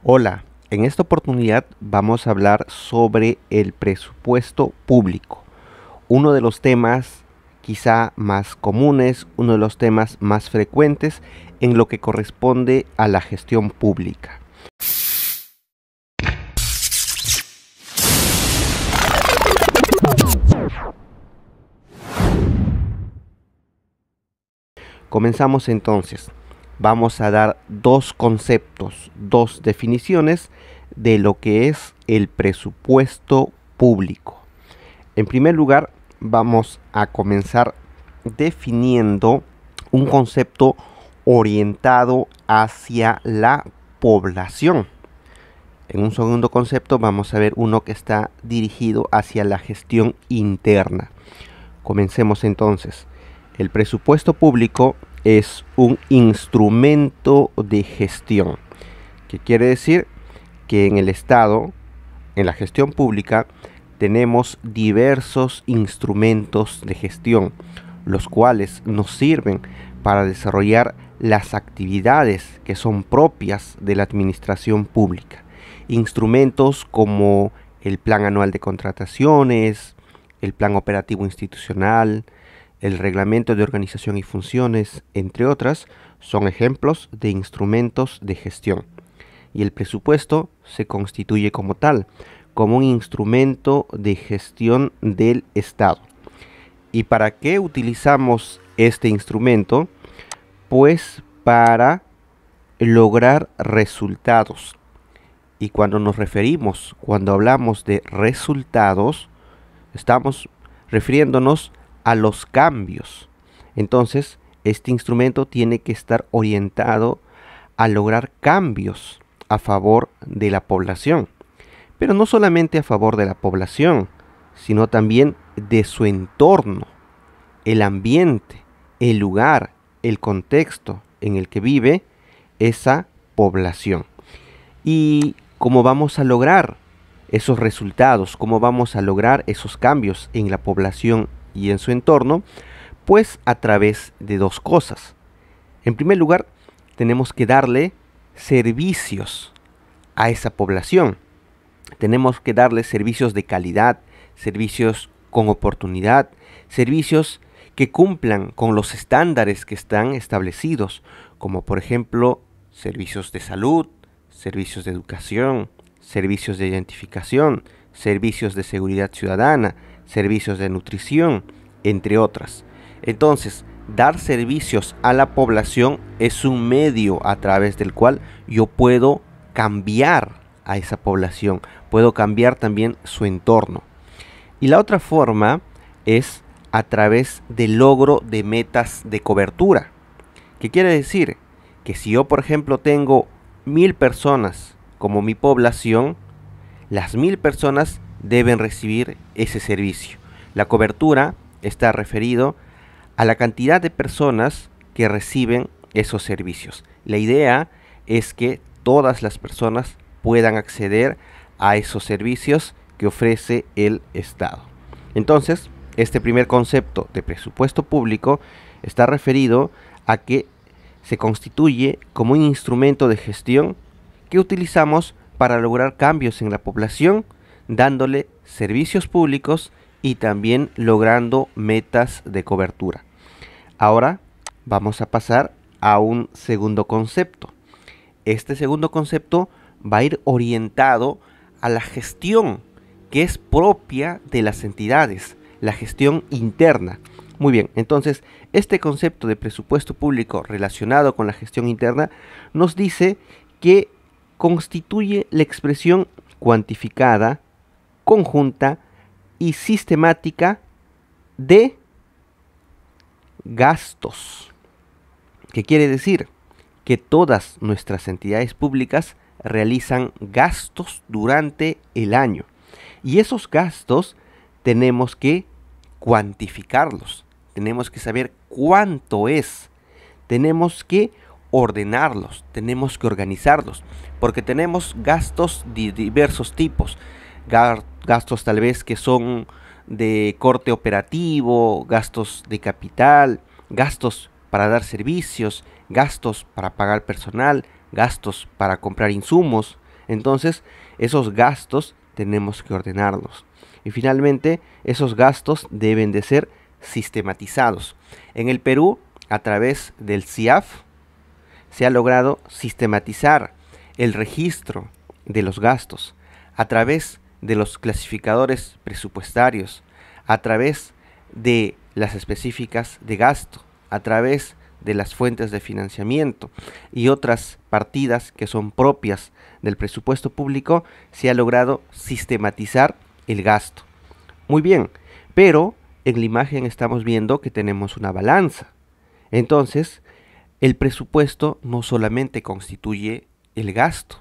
Hola, en esta oportunidad vamos a hablar sobre el presupuesto público, uno de los temas quizá más comunes, uno de los temas más frecuentes en lo que corresponde a la gestión pública. Comenzamos entonces. Vamos a dar dos conceptos, dos definiciones de lo que es el presupuesto público. En primer lugar, vamos a comenzar definiendo un concepto orientado hacia la población. En un segundo concepto vamos a ver uno que está dirigido hacia la gestión interna. Comencemos entonces. El presupuesto público es un instrumento de gestión, que quiere decir que en el Estado, en la gestión pública, tenemos diversos instrumentos de gestión, los cuales nos sirven para desarrollar las actividades que son propias de la administración pública. Instrumentos como el Plan Anual de Contrataciones, el Plan Operativo Institucional, el Reglamento de Organización y Funciones, entre otras, son ejemplos de instrumentos de gestión. Y el presupuesto se constituye como tal, como un instrumento de gestión del Estado. ¿Y para qué utilizamos este instrumento? Pues para lograr resultados. Y cuando hablamos de resultados, estamos refiriéndonos a los cambios. Entonces, este instrumento tiene que estar orientado a lograr cambios a favor de la población. Pero no solamente a favor de la población, sino también de su entorno, el ambiente, el lugar, el contexto en el que vive esa población. ¿Y cómo vamos a lograr esos resultados? ¿Cómo vamos a lograr esos cambios en la población y en su entorno? Pues a través de dos cosas. En primer lugar, tenemos que darle servicios a esa población. Tenemos que darle servicios de calidad, servicios con oportunidad, servicios que cumplan con los estándares que están establecidos, como por ejemplo servicios de salud, servicios de educación, servicios de identificación, servicios de seguridad ciudadana, servicios de nutrición, entre otras. Entonces, dar servicios a la población es un medio a través del cual yo puedo cambiar a esa población, puedo cambiar también su entorno. Y la otra forma es a través del logro de metas de cobertura. ¿Qué quiere decir? Que si yo, por ejemplo, tengo 1000 personas como mi población, las 1000 personas deben recibir ese servicio. La cobertura está referido a la cantidad de personas que reciben esos servicios. La idea es que todas las personas puedan acceder a esos servicios que ofrece el Estado. Entonces, este primer concepto de presupuesto público está referido a que se constituye como un instrumento de gestión que utilizamos para lograr cambios en la población, dándole servicios públicos y también logrando metas de cobertura. Ahora vamos a pasar a un segundo concepto. Este segundo concepto va a ir orientado a la gestión que es propia de las entidades, la gestión interna. Muy bien, entonces este concepto de presupuesto público relacionado con la gestión interna nos dice que constituye la expresión cuantificada, conjunta y sistemática de gastos. ¿Qué quiere decir? Que todas nuestras entidades públicas realizan gastos durante el año. Y esos gastos tenemos que cuantificarlos. Tenemos que saber cuánto es. Tenemos que ordenarlos. Tenemos que organizarlos. Porque tenemos gastos de diversos tipos. Gastos tal vez que son de corte operativo, gastos de capital, gastos para dar servicios, gastos para pagar personal, gastos para comprar insumos, Entonces, esos gastos tenemos que ordenarlos. Y finalmente, esos gastos deben de ser sistematizados. En el Perú, a través del CIAF, se ha logrado sistematizar el registro de los gastos a través de los clasificadores presupuestarios, a través de las específicas de gasto, a través de las fuentes de financiamiento y otras partidas que son propias del presupuesto público. Se ha logrado sistematizar el gasto. Muy bien, pero en la imagen estamos viendo que tenemos una balanza. Entonces, el presupuesto no solamente constituye el gasto.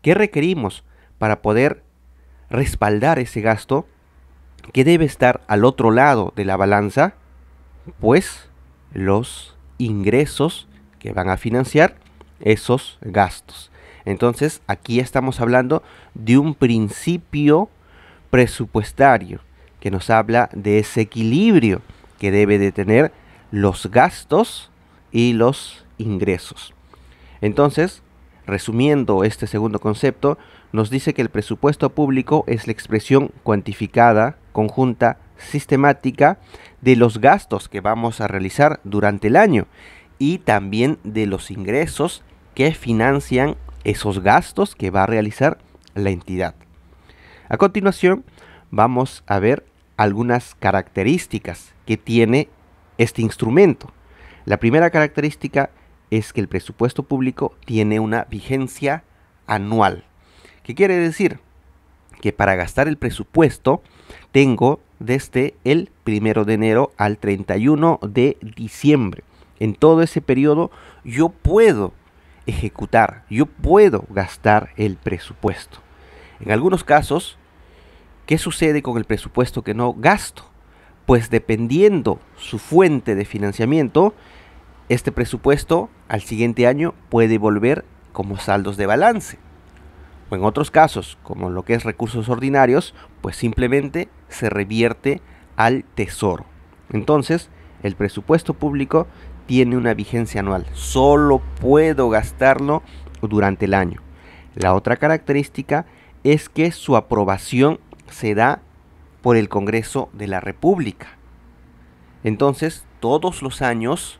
¿Qué requerimos para poder respaldar ese gasto? ¿Qué debe estar al otro lado de la balanza? Pues los ingresos que van a financiar esos gastos. Entonces, aquí estamos hablando de un principio presupuestario que nos habla de ese equilibrio que debe de tener los gastos y los ingresos. Entonces, resumiendo este segundo concepto, nos dice que el presupuesto público es la expresión cuantificada, conjunta, sistemática de los gastos que vamos a realizar durante el año y también de los ingresos que financian esos gastos que va a realizar la entidad. A continuación, vamos a ver algunas características que tiene este instrumento. La primera característica es que el presupuesto público tiene una vigencia anual. ¿Qué quiere decir? Que para gastar el presupuesto tengo desde el 1 de enero al 31 de diciembre. En todo ese periodo yo puedo ejecutar, yo puedo gastar el presupuesto. En algunos casos, ¿qué sucede con el presupuesto que no gasto? Pues dependiendo su fuente de financiamiento, este presupuesto al siguiente año puede volver como saldos de balance. O en otros casos, como lo que es recursos ordinarios, pues simplemente se revierte al tesoro. Entonces, el presupuesto público tiene una vigencia anual. Solo puedo gastarlo durante el año. La otra característica es que su aprobación se da por el Congreso de la República. Entonces, todos los años,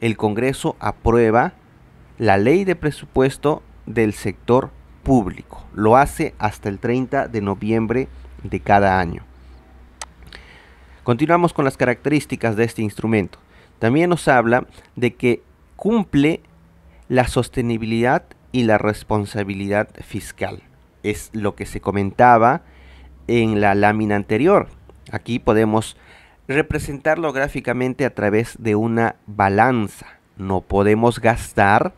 el Congreso aprueba la ley de presupuesto del sector público. Lo hace hasta el 30 de noviembre de cada año. Continuamos con las características de este instrumento. También nos habla de que cumple la sostenibilidad y la responsabilidad fiscal. Es lo que se comentaba en la lámina anterior. Aquí podemos representarlo gráficamente a través de una balanza. No podemos gastar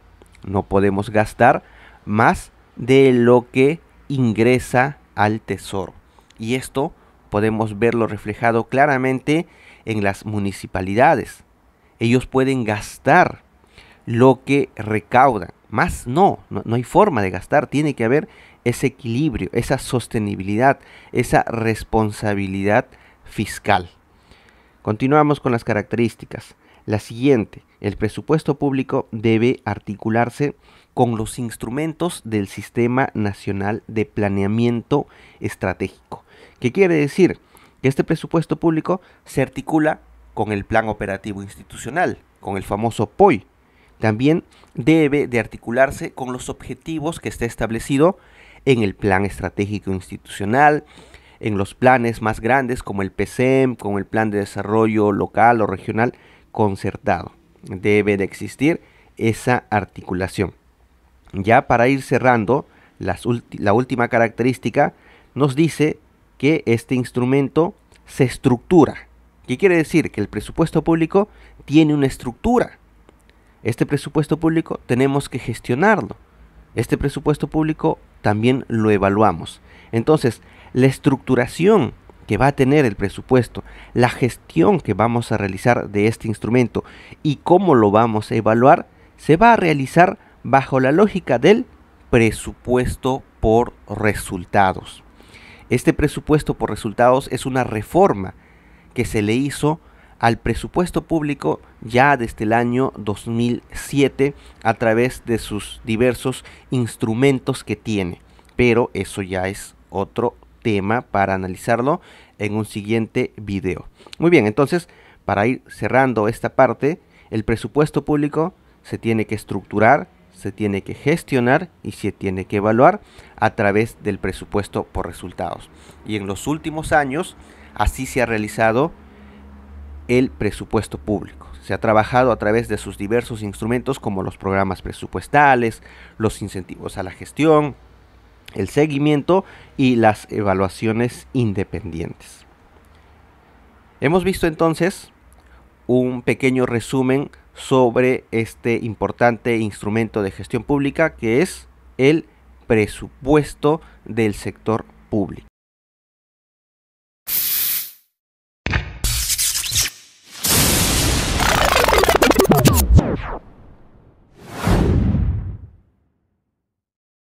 más de lo que ingresa al tesoro. Y esto podemos verlo reflejado claramente en las municipalidades. Ellos pueden gastar lo que recaudan, más no hay forma de gastar. Tiene que haber ese equilibrio, esa sostenibilidad, esa responsabilidad fiscal. Continuamos con las características. La siguiente, el presupuesto público debe articularse con los instrumentos del Sistema Nacional de Planeamiento Estratégico. ¿Qué quiere decir? Que este presupuesto público se articula con el Plan Operativo Institucional, con el famoso POI. También debe de articularse con los objetivos que esté establecido en el Plan Estratégico Institucional, en los planes más grandes como el PCM, con el Plan de Desarrollo Local o Regional Concertado. Debe de existir esa articulación. Ya para ir cerrando, la última característica nos dice que este instrumento se estructura. ¿Qué quiere decir? Que el presupuesto público tiene una estructura. Este presupuesto público tenemos que gestionarlo. Este presupuesto público también lo evaluamos. Entonces, la estructuración que va a tener el presupuesto, la gestión que vamos a realizar de este instrumento y cómo lo vamos a evaluar, se va a realizar bajo la lógica del presupuesto por resultados. Este presupuesto por resultados es una reforma que se le hizo al presupuesto público ya desde el año 2007 a través de sus diversos instrumentos que tiene. Pero eso ya es otro tema para analizarlo en un siguiente video. Muy bien, entonces, para ir cerrando esta parte, el presupuesto público se tiene que estructurar, se tiene que gestionar y se tiene que evaluar a través del presupuesto por resultados. Y en los últimos años, así se ha realizado el presupuesto público. Se ha trabajado a través de sus diversos instrumentos como los programas presupuestales, los incentivos a la gestión, el seguimiento y las evaluaciones independientes. Hemos visto entonces un pequeño resumen sobre este importante instrumento de gestión pública que es el presupuesto del sector público.